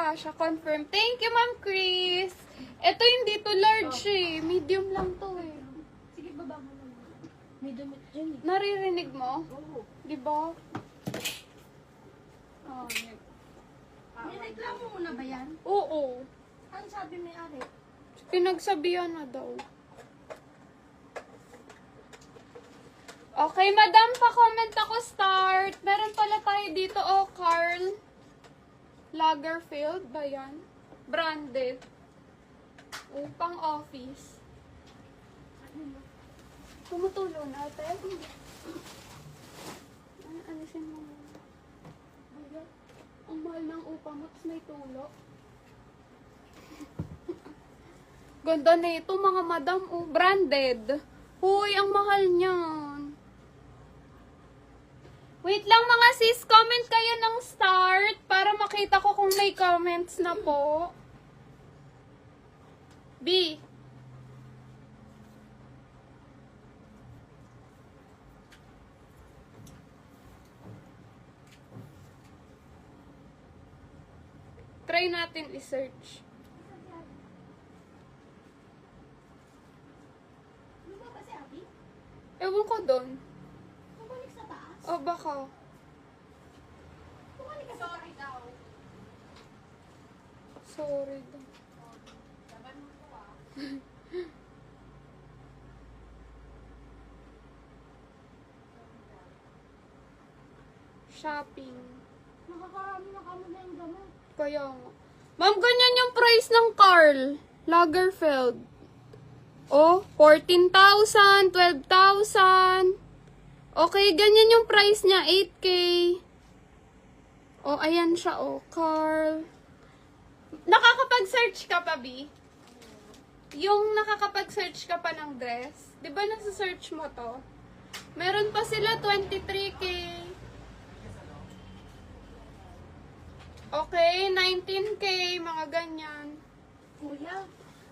kasha. Confirm. Thank you, Ma'am Chris. Ito hindi to large eh. Medium lang to eh. Sige, baba mo lang. May damit dyan eh. Naririnig mo? Oo. Di ba? Oh, yan. May reklamo mo na ba yan? Oo. Ano sabi may ari? Pinagsabihan na daw. Okay, madam, pa-comment ako start. Meron pala tayo dito, oh, Carl Lagerfeld ba yan? Branded. Upang office. Tumutulo na, ate. Alisin mo. Ang mahal ng upa mo, tapos may tulo. Ganda na ito, mga madam. Oh, branded. Huy, ang mahal niyan. Wait lang mga sis, comment kayo ng start para makita ko kung may comments na po. B. Try natin i-search. Ano ba si Abby? Ewan ko doon. Bumalik sa taas? O baka. Bumalik ka sa taas. Sorry daw. Sorry daw. Laban mo ko ah. Shopping. Nakakarami na kamo na yung gamot. Kaya nga. Ma'am, ganyan yung price ng Karl Lagerfeld. Oh, 14,000, 12,000. Okay, ganyan yung price niya, 8K. Oh, ayan siya, oh, Karl. Nakakapag-search ka pa, B? Yung nakakapag-search ka pa ng dress, di ba nasa-search mo to? Meron pa sila 23K. Okay, 19K, mga ganyan. Kuya,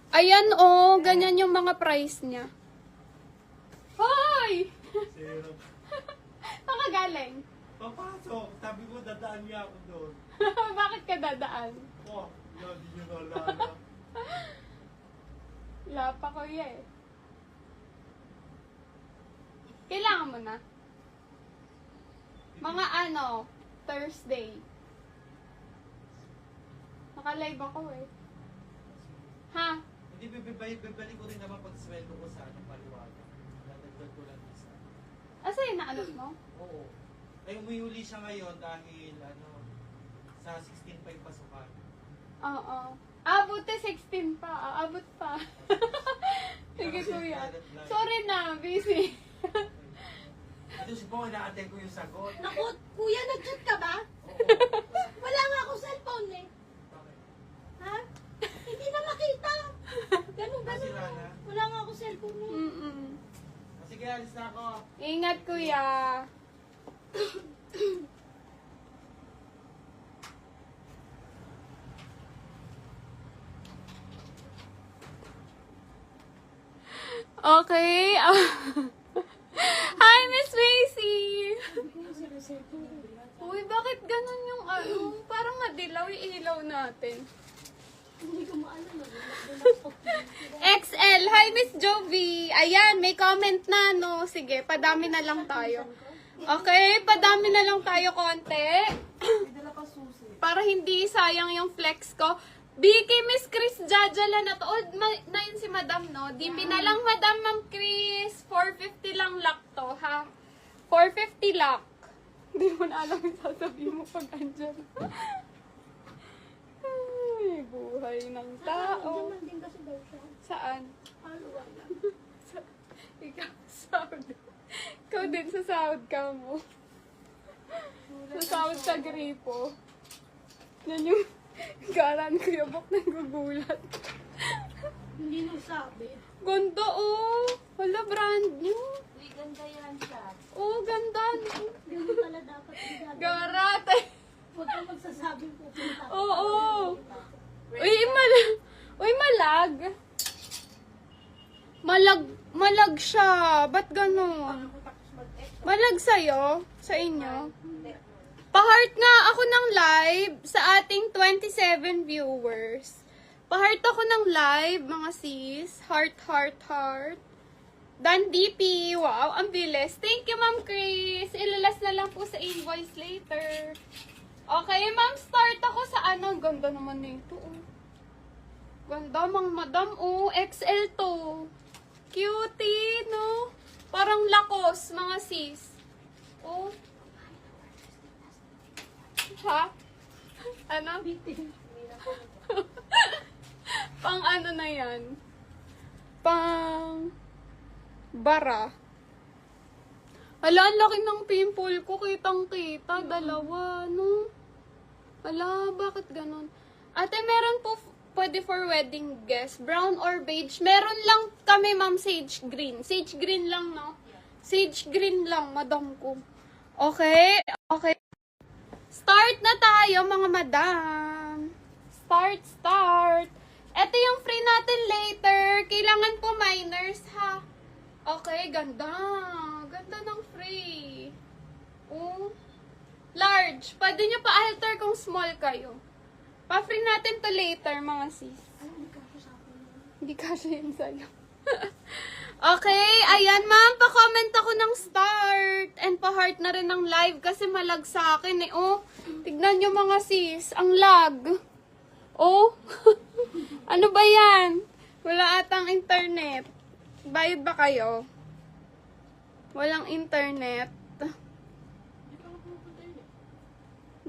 Ayan, oh, ganyan yung mga price niya. Hoy! Zero. Saan ka galing? Papasok. Sabi ko, dadaan niya ako doon. Bakit ka dadaan? Oh, hindi niyo naalala. Wala pa ko eh. Kailangan mo na. Mga ano, Thursday. Naka-live ako eh. Ha? Hindi, bibalik ko rin naman pag sweldo ko sa anong paliwaga. Nadagdag ko lang isa. Asa yung naalot mo? Oo. Ay, umihuli siya ngayon dahil, sa 16 pa yung pasukan. Oo. Ah, buti 16 pa. Aabot pa. Sige kuya. Sorry na, busy. Ito si Pong, ina-attend ko yung sagot. naku, kuya, nag-chat ka ba? Oo. Wala nga ako cellphone eh. Bakit? Ha? Hindi na makita. Ganun. Nasira na? Wala nga ako cellphone eh. Mm-mm. Sige, alis na ako. Ingat kuya. Okay. Hi, Miss Macy. Uy, bakit ganun yung parang madilaw yung ilaw natin. Hindi ko maalala. XL. Hi, Miss Jovi. Ayan, may comment na, no? Sige, padami na lang tayo. Okay, padami na lang tayo konti. May dala pa susi. Para hindi sayang yung flex ko. Biki, Miss Chris, jajala na to. Old na yun si Madam, no? Dimbi na lang, Madam, Ma'am Chris. 450 lang lock to, ha? 450 lock. Hindi mo na alam yung sasabihin mo pag andyan. Ay, buhay ng tao. Diyan din kasi daw siya. Saan? Ano wala. Ikaw, sahod. Ikaw din sa sahod ka mo. Sa sahod sa gripo. Yan yung garan ko yung bok na gugulat. Hindi nung sabi. Ganda, oh. Wala, brand new. Uy, ganda yan siya. Oh, ganda. No? Ganun pala dapat yung gagawin. Garat. Huwag kang magsasabing pupunta. Oo. Uy, malag. Malag siya. Ba't ganun? Malag sa'yo? Sa inyo? Hindi. Pa-heart nga ako ng live sa ating 27 viewers. Pa-heart ako ng live, mga sis. Heart, heart, heart. Dan DP. Wow, ang bilis. Thank you, Ma'am Chris. Ilalas na lang po sa invoice later. Okay, ma'am, start ako sa ano. Ang ganda naman nito. Oh. Ganda, mga madam. Oh, XL to. Cutie, no? Parang lakos, mga sis. Oh. Ha? Ano? Pang ano na yan? Pang bara. Hala, ang laki ng pimple ko. Kitang-kita. Dalawa, no? Hala, bakit ganun? Ate, meron po pwede for wedding guest. Brown or beige. Meron lang kami, ma'am, sage green. Sage green lang, no? Sage green lang, madam ko. Okay? Okay. Start na tayo, mga madam. Start, start. Ito yung free natin later. Kailangan po minors, ha? Okay, ganda. Ganda ng free. Oh. Large. Pwede nyo pa-alter kung small kayo. Pa-free natin to later, mga sis. Hindi kasha yun sa'yo. Okay, ayan ma'am, pa-comment ako ng start. And pa-heart na rin ng live kasi malag sa akin eh. Oh, tignan nyo mga sis, ang lag. Oh, ano ba yan? Wala atang internet. Bayad ba kayo? Walang internet.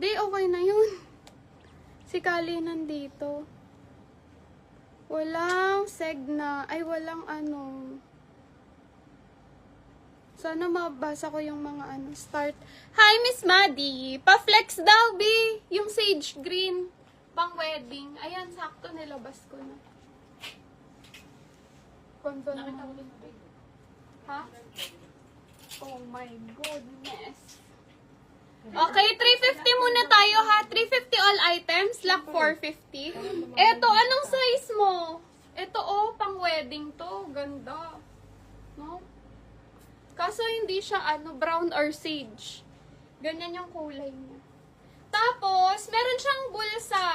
Di, okay na yun. Si Kali nandito. Walang segna. Ay, walang ano. Sana mabasa ko yung mga ano. Start. Hi, Miss Maddie. Pa-flex daw, B. Yung sage green. Pang wedding. Ayan, sakto nilabas ko na. Ganda naman. Ha? Oh my goodness. Okay, 350 muna tayo ha. 350 all items, lock 450. Eto, anong size mo? Eto oh, pang wedding to. Ganda. No? Kaso hindi siya ano, brown or sage. Ganyan yung kulay niya. Tapos, meron siyang bulsa.